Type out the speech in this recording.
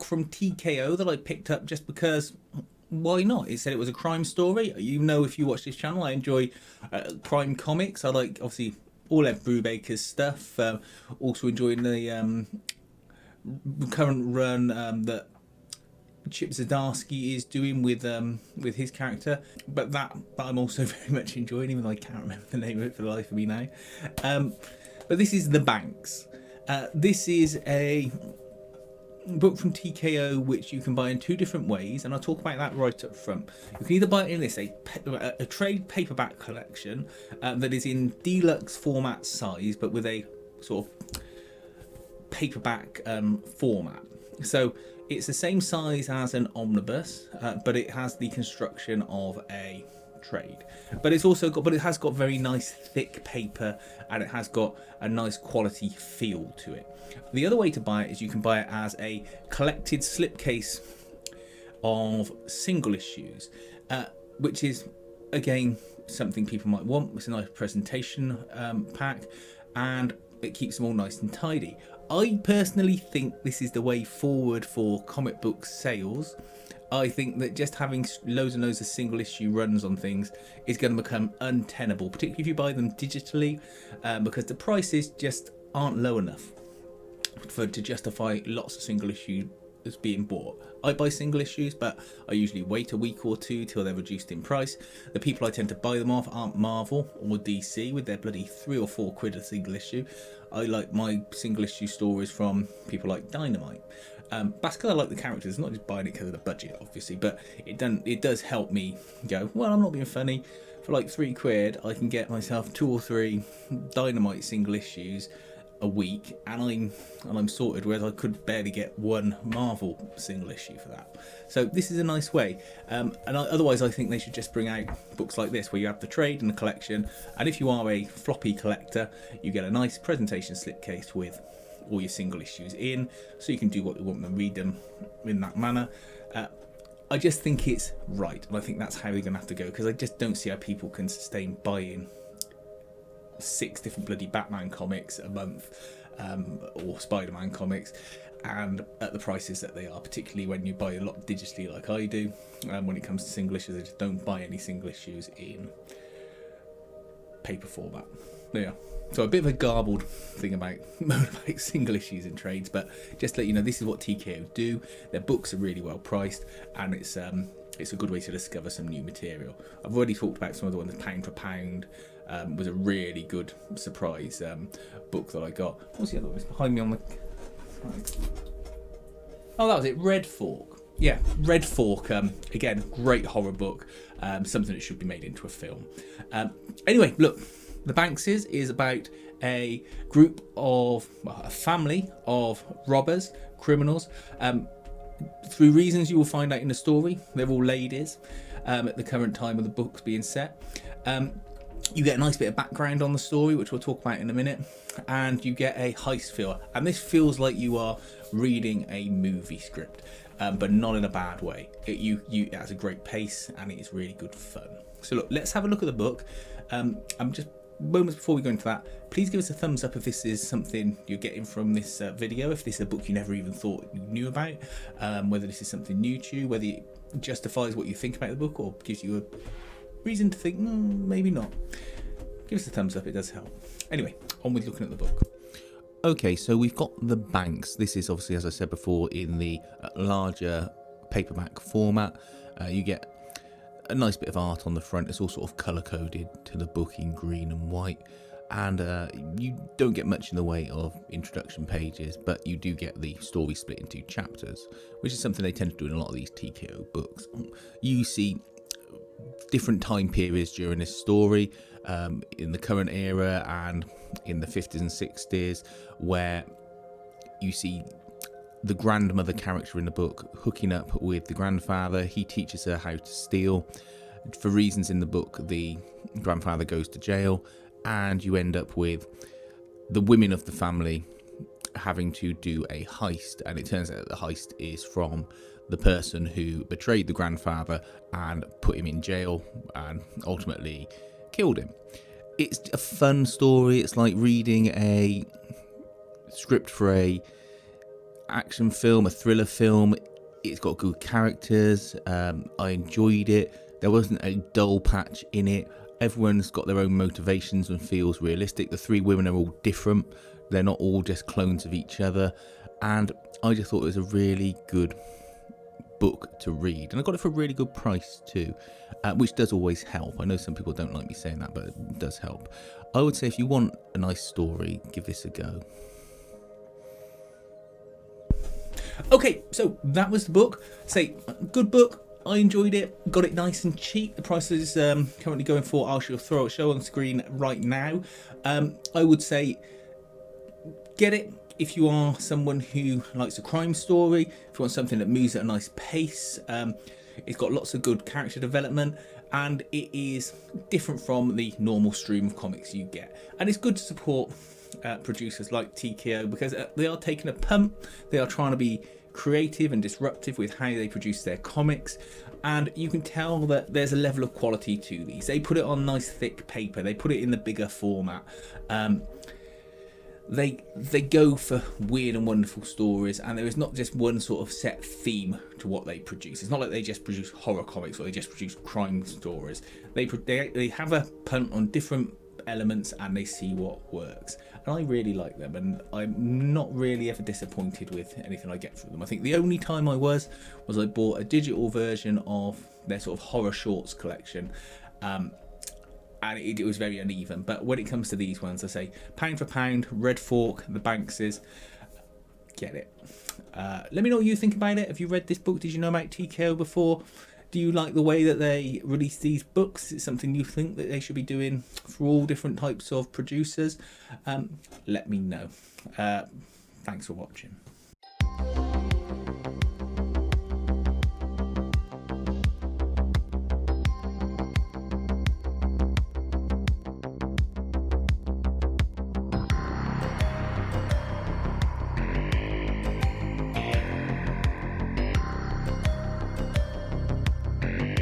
from TKO that I picked up just because, why not? It said it was a crime story. You know, if you watch this channel, I enjoy crime comics. I like, obviously, all Ed Brubaker's stuff. Also enjoying the current run that Chip Zdarsky is doing with his character, but that I'm also very much enjoying, even though I can't remember the name of it for the life of me now. But this is The Banks. This is a book from TKO which you can buy in two different ways, and I'll talk about that right up front. You can either buy it in this a trade paperback collection that is in deluxe format size, but with a sort of paperback format. So it's the same size as an omnibus, but it has the construction of a trade. But it has got very nice thick paper, and it has got a nice quality feel to it. The other way to buy it is you can buy it as a collected slipcase of single issues, which is again something people might want. It's a nice presentation pack, and it keeps them all nice and tidy. I personally think this is the way forward for comic book sales. I think that just having loads and loads of single issue runs on things is going to become untenable, particularly if you buy them digitally, because the prices just aren't low enough to justify lots of single issues being bought. I buy single issues, but I usually wait a week or two till they're reduced in price. The people I tend to buy them off aren't Marvel or DC with their bloody £3 or £4 a single issue. I like my single issue stories from people like Dynamite. That's because I like the characters, not just buying it because of the budget, obviously, but it does help me go, well, I'm not being funny. For like £3, I can get myself 2 or 3 Dynamite single issues a week, and I'm sorted, whereas I could barely get one Marvel single issue for that. So this is a nice way, otherwise I think they should just bring out books like this where you have the trade and the collection, and if you are a floppy collector, you get a nice presentation slipcase with all your single issues in, so you can do what you want and read them in that manner. I just think it's right, and I think that's how they're going to have to go, because I just don't see how people can sustain buying 6 different bloody Batman comics a month, or Spider-Man comics, and at the prices that they are, particularly when you buy a lot digitally like I do. When it comes to single issues, I just don't buy any single issues in paper format. Yeah. So a bit of a garbled thing about motorbike single issues in trades, but just to let you know, this is what TKO do. Their books are really well priced, and it's a good way to discover some new material. I've already talked about some of the ones, Pound for Pound. Was a really good surprise book that I got. What's the other one? It's behind me on the... Oh, that was it. Red Fork. Yeah, Red Fork. Again, great horror book. Something that should be made into a film. Anyway, look. The Bankses is about a family of robbers, criminals. Through reasons you will find out in the story, they're all ladies at the current time of the books being set. You get a nice bit of background on the story, which we'll talk about in a minute, and you get a heist feel. And this feels like you are reading a movie script, but not in a bad way. It has a great pace, and it is really good fun. So look, let's have a look at the book. I'm just moments before we go into that, please give us a thumbs up if this is something you're getting from this video, if this is a book you never even thought you knew about, whether this is something new to you, whether it justifies what you think about the book or gives you a reason to think maybe not. Give us a thumbs up, it does help. Anyway, on with looking at the book. Okay, so we've got The Banks. This is obviously, as I said before, in the larger paperback format. You get a nice bit of art on the front. It's all sort of colour coded to the book in green and white, and you don't get much in the way of introduction pages, but you do get the story split into chapters, which is something they tend to do in a lot of these TKO books. You see different time periods during this story, in the current era and in the 50s and 60s, where you see the grandmother character in the book hooking up with the grandfather. He teaches her how to steal. For reasons in the book, the grandfather goes to jail, and you end up with the women of the family having to do a heist, and it turns out that the heist is from the person who betrayed the grandfather and put him in jail and ultimately killed him. It's a fun story. It's like reading a script for a action film, a thriller film. It's got good characters. I enjoyed it. There wasn't a dull patch in it. Everyone's got their own motivations and feels realistic. The three women are all different. They're not all just clones of each other. And I just thought it was a really good book to read. And I got it for a really good price too, which does always help. I know some people don't like me saying that, but it does help. I would say if you want a nice story, give this a go. Okay, so that was the book. Say, good book. I enjoyed it. Got it nice and cheap. The price is currently going for, I shall throw a show on screen right now. I would say get it if you are someone who likes a crime story, if you want something that moves at a nice pace. It's got lots of good character development, and it is different from the normal stream of comics you get. And it's good to support producers like TKO, because they are taking a punt. They are trying to be creative and disruptive with how they produce their comics, and you can tell that there's a level of quality to these. They put it on nice thick paper. They put it in the bigger format. They go for weird and wonderful stories, and there is not just one sort of set theme to what they produce. It's not like they just produce horror comics or they just produce crime stories. They have a punt on different elements and they see what works. And I really like them, and I'm not really ever disappointed with anything I get from them. I think the only time I was I bought a digital version of their sort of horror shorts collection. And it was very uneven. But when it comes to these ones, I say pound for pound, Red Fork, the Bankses, get it. Let me know what you think about it. Have you read this book? Did you know about TKO before? Do you like the way that they release these books? Is it something you think that they should be doing for all different types of producers? Let me know. Thanks for watching.